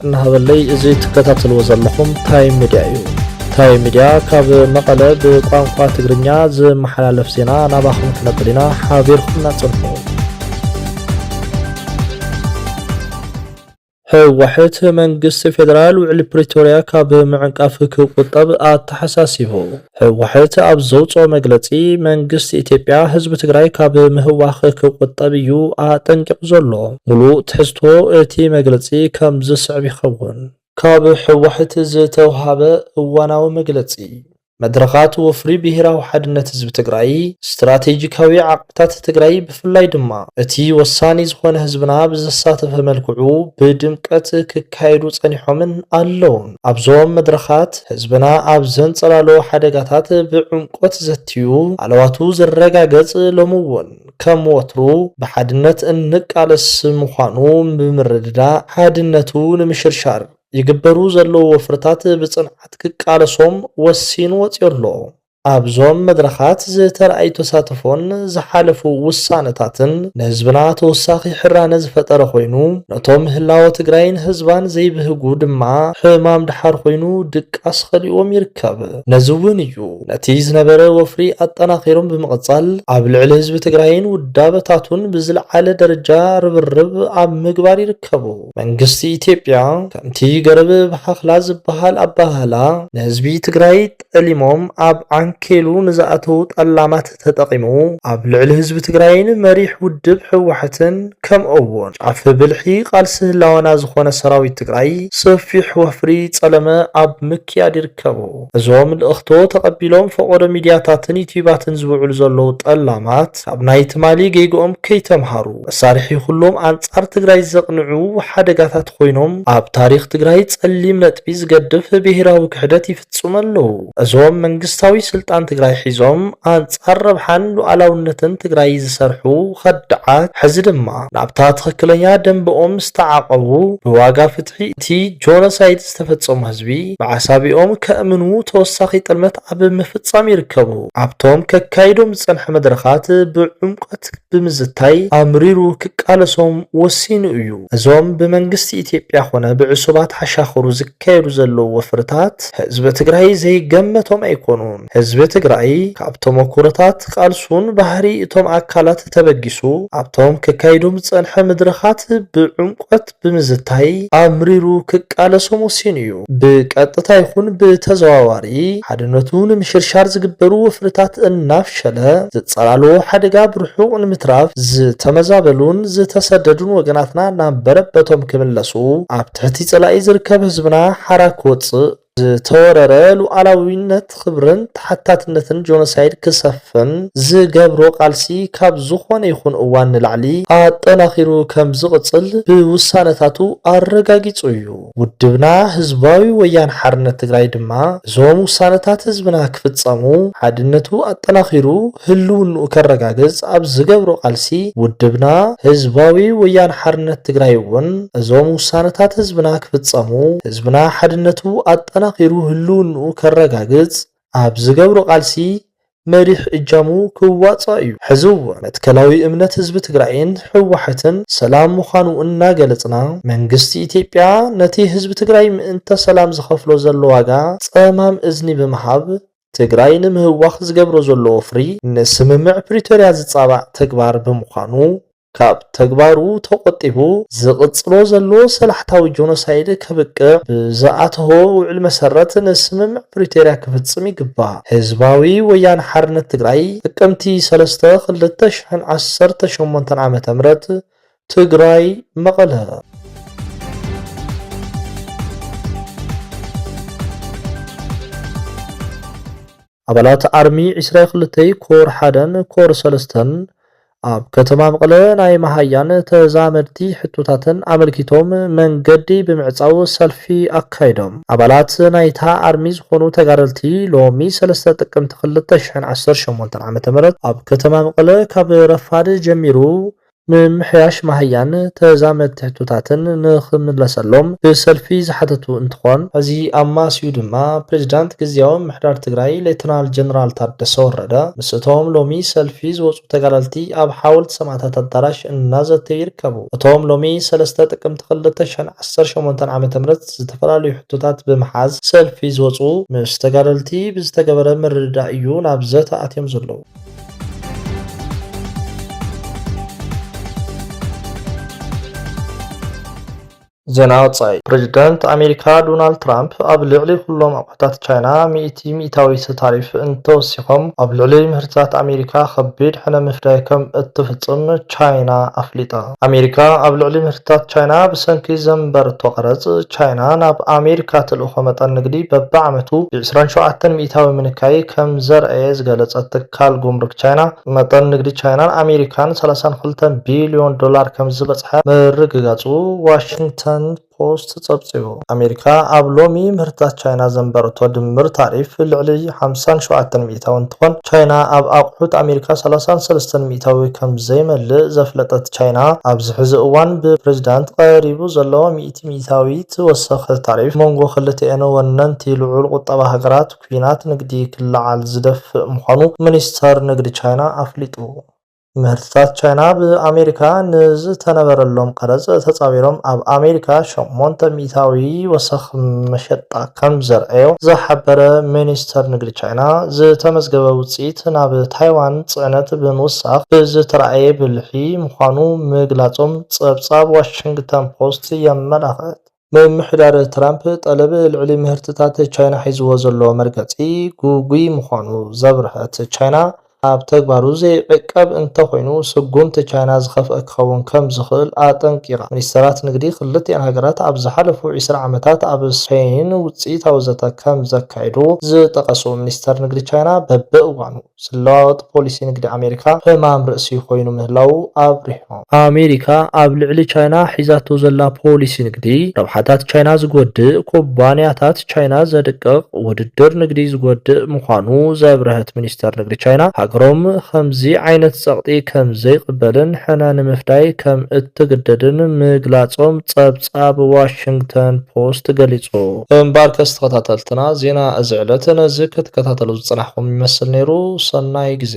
نهبلي إزاي تكتاتل وزلكم تايم ميديا تايم ميديا كاب مقالة بقوانقوا تقرنيا زي محلالف سينا ناباخم كنقلنا حابيركم نتصنفو هوحت منقست فدرال وعلي بريتوريا كاب معنقاف كوقطب اتحساسيبو هوحت ابزوصو مغلصي منقست ኢትዮጵያ ህዝብ ትግራይ ካብ ምህዋኽ ክቆጠብ እዩ አጠንቅቕ ዘሎ ሙሉ ትሕዝቶ እቲ መግለጺ ከም ዝስዕብ ይኸውን ካብ ህወሓት ዝተውሃበ እዋናዊ መግለጺ መድረኻት ወፍሪ ብሄራዊ ሓድነት ህዝብ ትግራይ ስትራቴጂካዊ ዓቅታት ትግራይ ብፍላይ ድማ እቲ ወሳኒ ዝኾነ ህዝብና ብዘሳተፈ መልክዑ ብድምቀት ክካየዱ ጸኒሖምን ኣለውን ኣብዞም መድረኻት ህዝብና ኣብ ዘንጸላሎ ሓደጋታት ብዕምቆት ዘትዩ ዓለዋቱ ዝረጋገጽ ሎምውን ከም ወትሩ ብሓድነት እንቃለስ ምዃኑ ብምርድዳ ሓድነቱ ንምሽርሻር ይግበሩ ዘለዎ ወፍርታት ብጽንዓት ክቃለሶም ወሲኑ ወጽየሎ ኣብዞም መድረኻት ዝተርኣይ ተሳትፎን ዝሓለፉ ውሳነታትን ንህዝብና ተወሳኺ ሕራነ ዝፈጠረ ኮይኑ ነቶም ህላወ ትግራይን ህዝባን ዘይብህጉ ድማ ሕማም ድሓር ኮይኑ ድቃስ ኸሊኦም ይርከብ ነዝውን እዩ ነቲ ዝነበረ ወፍሪ ኣጠናኺሮም ብምቕጻል ኣብ ልዕሊ ህዝቢ ትግራይን ውዳበታቱን ብዝለዓለ ደረጃ ርብርብ ኣብ ምግባር ይርከቡ መንግስቲ ኢትዮጵያ ከምቲ ገረብ ብሓኽላ ዝበሃል ኣባህላ ንህዝቢ ትግራይ ጠሊሞም ኣብ አንኬሉ ንዝኣተው ጠላማት ተጠቂሙ ኣብ ልዕሊ ህዝቢ ትግራይን መሪሕ ውድብ ህወሓትን ከምኡውን ጫፍ ብልሒ ቃልሲ ህላወና ዝኾነ ሰራዊት ትግራይ ሰፊሕ ወፍሪ ጸለመ ኣብ ምክያድ ይርከቡ እዞም ልእኽቶ ተቐቢሎም ፈቆዶ ሚድያታትን ዩቲዩባትን ዝውዕሉ ዘለዉ ጠላማት ኣብ ናይ ትማሊ ገይጎኦም ከይተምሃሩ መሳርሒ ኩሎም አንጻር ትግራይ ዘቕንዑ ሓደጋታት ኮይኖም ኣብ ታሪኽ ትግራይ ጸሊም ነጥቢ ዝገድፍ ብሄራዊ ክሕደት ይፍጽሙ ኣለዉ እዞም መንግስታዊ ስልጣን ትግራይ ሒዞም አንጻር ረብሓን ሉዓላውነትን ትግራይ ዝሰርሑ ኸድዓት ሕዚ ድማ ናብታ ትኽክለኛ ደንብኦም ዝተዓቐቡ ብዋጋ ፍትሒ እቲ ጆኖሳይድ ዝተፈጸሙ ህዝቢ ብዓሳቢኦም ከእምኑ ተወሳኺ ጥልመት ኣብ ምፍጻም ይርከቡ ኣብቶም ከካይዶም ዝጸንሐ መድረኻት ብዕምቆት ብምዝታይ ኣምሪሩ ክቃለሶም ወሲኑ እዩ እዞም ብመንግስቲ ኢትዮጵያ ኾነ ብዕሱባት ሓሻኽሩ ዝካየዱ ዘለዉ ወፍርታት ህዝቢ ትግራይ ዘይገመቶም ኣይኮኑን ህዝቢ ትግራይ ካብቶም ኩረታት ቃልሱን ባህሪ እቶም አካላት ተበጊሱ ኣብቶም ከካይዶም ጸንሐ መድረኻት ብዕምቆት ብምዝታይ ኣምሪሩ ክቃለሶም ወሲኑ እዩ ብቀጥታ ይኹን ብተዘዋዋሪ ሓድነቱ ንምሽርሻር ዝግበሩ ወፍርታት እናፍሸለ ዝጸላሎ ሓደጋ ብርሑቕ ንምትራፍ ዝተመዛበሉን ዝተሰደዱን ወገናትና ናብ በረበቶም ክምለሱ ኣብ ትሕቲ ጸላኢ ዝርከብ ህዝብና ሓራክ ወፅእ ዝተወረረ ሉዓላዊነት ክብርን ተሓታትነትን ጆኖሳይድ ክሰፍን ዝገብሮ ቃልሲ ካብ ዝኾነ ይኹን እዋን ንላዕሊ ኣጠናኺሩ ከም ዝቕጽል ብውሳነታቱ ኣረጋጊጹ እዩ ውድብና ህዝባዊ ወያነ ሓርነት ትግራይ ድማ እዞም ውሳነታት ህዝብና ክፍጸሙ ሓድነቱ ኣጠናኺሩ ህልውንኡ ከረጋግጽ ኣብ ዝገብሮ ቃልሲ ውድብና ህዝባዊ ወያነ ሓርነት ትግራይ እውን እዞም ውሳነታት ህዝብና ክፍጸሙ ህዝብና ሓድነቱ ኣጠናኺሩ ህልውንኡ ከረጋግጽ ኣብ ዝገብሮ ቃልሲ መሪሕ እጃሙ ክዋጻ እዩ ሕዝው መትከላዊ እምነት ህዝቢ ትግራይን ህወሓትን ሰላም ምዃኑ እናገለጽና መንግስቲ ኢትዮጵያ ነቲ ህዝቢ ትግራይ ምእንተ ሰላም ዝኸፍሎ ዘሎ ዋጋ ጸማም እዝኒ ብምሃብ ትግራይ ንምህዋኽ ዝገብሮ ዘሎ ወፍሪ ንስምምዕ ፕሪቶሪያ ዝጻባዕ ተግባር ብምዃኑ ካብ ተግባሩ ተቆጢቡ ዝቕጽሎ ዘሎ ሰላሕታዊ ጆኖሳይድ ከብቅዕ ብዝኣተሆ ውዕል መሰረት ንስምምዕ ፕሪቶሪያ ክፍጽም ይግባእ ህዝባዊ ወያነ ሓርነት ትግራይ ጥቅምቲ 3 2018 ዓ.ም ትግራይ መቐለ ኣባላት አርሚ 22 ኮር 1 ኮር 3 ኣብ ከተማ መቐለ ናይ መሃያን ተዛመድቲ ሕቶታትን ኣመልኪቶም መንገዲ ብምዕጻው ሰልፊ ኣካይዶም ኣባላት ናይታ አርሚ ዝኾኑ ተጋደልቲ ሎሚ 3 ጥቅምቲ 2018 ዓ.ም ኣብ ከተማ መቐለ ካብ ረፋድ ጀሚሩ ምምሕያሽ ማህያን ተዛመድቲ ሕቶታትን ንኽምለሰሎም ብሰልፊ ዝሓተቱ እንትኾን እዚ ኣማስዩ ድማ ፕሬዚዳንት ግዚያዊ ምሕዳር ትግራይ ሌተናል ጀነራል ታደሰ ወረደ ምስእቶም ሎሚ ሰልፊ ዝወፁ ተጋደልቲ ኣብ ሓወልቲ ሰማዕታት ኣዳራሽ እናዘተዩ ይርከቡ። እቶም ሎሚ 3 ጥቅምቲ 2018 ዓ.ም ዝተፈላለዩ ሕቶታት ብምሓዝ ሰልፊ ዝወፁ ምስ ተጋደልቲ ብዝተገበረ ምርድዳእ እዩ ናብ ዘተ ኣትዮም ዘለዉ። ዜና ወጻኢ ፕሬዚዳንት ኣሜሪካ ዶናልድ ትራምፕ ኣብ ልዕሊ ኩሎም ኣቑሑታት ቻይና ሚእታዊ ታሪፍ እንተወሲኾም ኣብ ልዕሊ ምህርትታት ኣሜሪካ ከቢድ ሕነ ምፍዳይ ከም እትፍጽም ቻይና ኣፍሊጣ። ኣሜሪካ ኣብ ልዕሊ ምህርትታት ቻይና ብሰንኪ ዘንበረቶ ቀረጽ ቻይና ናብ ኣሜሪካ ትልእኾ መጠን ንግዲ በብዓመቱ ብ27 ሚእታዊ ምንካይ ከም ዘርአየ ዝገለጸት ትካል ጉምሩክ ቻይና መጠን ንግዲ ቻይናን ኣሜሪካን 32 ቢልዮን ዶላር ከም ዝበጽሐ ምርግጋጹ ዋሽንግተን ፖስት ጸብጺቡ። ኣሜሪካ ኣብ ሎሚ ምህርትታት ቻይና ዘንበረቶ ድምር ታሪፍ ልዕሊ 57 ሚእታዊ እንትኾን ቻይና ኣብ ኣቑሑት ኣሜሪካ 33 ሚእታዊ ከም ዘይመልእ ዘፍለጠት ቻይና ኣብዚ ሕዚ እዋን ብፕሬዚዳንት ቀሪቡ ዘለዎ 100 ሚእታዊ ተወሰኺ ታሪፍ መንጎ ክልቲአን ወነንቲ ልዑል ቁጠባ ሃገራት ኩናት ንግዲ ክለዓል ዝደፍእ ምዃኑ ሚኒስተር ንግዲ ቻይና ኣፍሊጡ። ምህርትታት ቻይና ብኣሜሪካ ንዝተነበረሎም ቀረጽ ተጻቢሮም ኣብ ኣሜሪካ 8 ሚእታዊ ወሰኽ መሸጣ ከም ዘርአዮ ዝሓበረ ሚኒስተር ንግዲ ቻይና ዝተመዝገበ ውፅኢት ናብ ታይዋን ጽዕነት ብምውሳኽ ብዝተረኣየ ብልሒ ምዃኑ ምግላጾም ጸብጻብ ዋሽንግተን ፖስት የመላኽት። ምምሕዳር ትራምፕ ጠለብ ልዕሊ ምህርትታት ቻይና ሒዝዎ ዘሎ መርገጺ ጉጉይ ምዃኑ ዘብርህት ቻይና ኣብ ተግባሩ ዘይዕቀብ እንተኾይኑ ስጉምቲ ቻይና ዝኸፍአ ክኸውን ከም ዝኽእል ኣጠንቂቓ። ሚኒስተራት ንግዲ ክልቲአን ሃገራት ኣብ ዝሓለፉ 20 ዓመታት ኣብ ስፔን ውፅኢታዊ ዘተ ከም ዘካይዱ ዝጠቐሱ ሚኒስተር ንግዲ ቻይና በብእዋኑ ዝለዋወጥ ፖሊሲ ንግዲ ኣሜሪካ ሕማም ርእሲ ኮይኑ ምህላው ኣብሪሖም። ኣሜሪካ ኣብ ልዕሊ ቻይና ሒዛቶ ዘላ ፖሊሲ ንግዲ ረብሓታት ቻይና ዝጎድእ ኩባንያታት ቻይና ዘድቅቕ ውድድር ንግዲ ዝጎድእ ምዃኑ ዘብርህት ሚኒስተር ንግዲ ቻይና ሃገሮም ከምዚ ዓይነት ጸቕጢ ከም ዘይቅበልን ሕነ ንምፍዳይ ከም እትግደድን ምግላጾም ጸብጻብ ዋሽንግተን ፖስት ገሊጹ። እምበር ከስተኸታተልትና ዜና እዚ ዕለት ነዚ ክትከታተሉ ዝጽናሕኩም ይመስል ነይሩ። ሰናይ ግዜ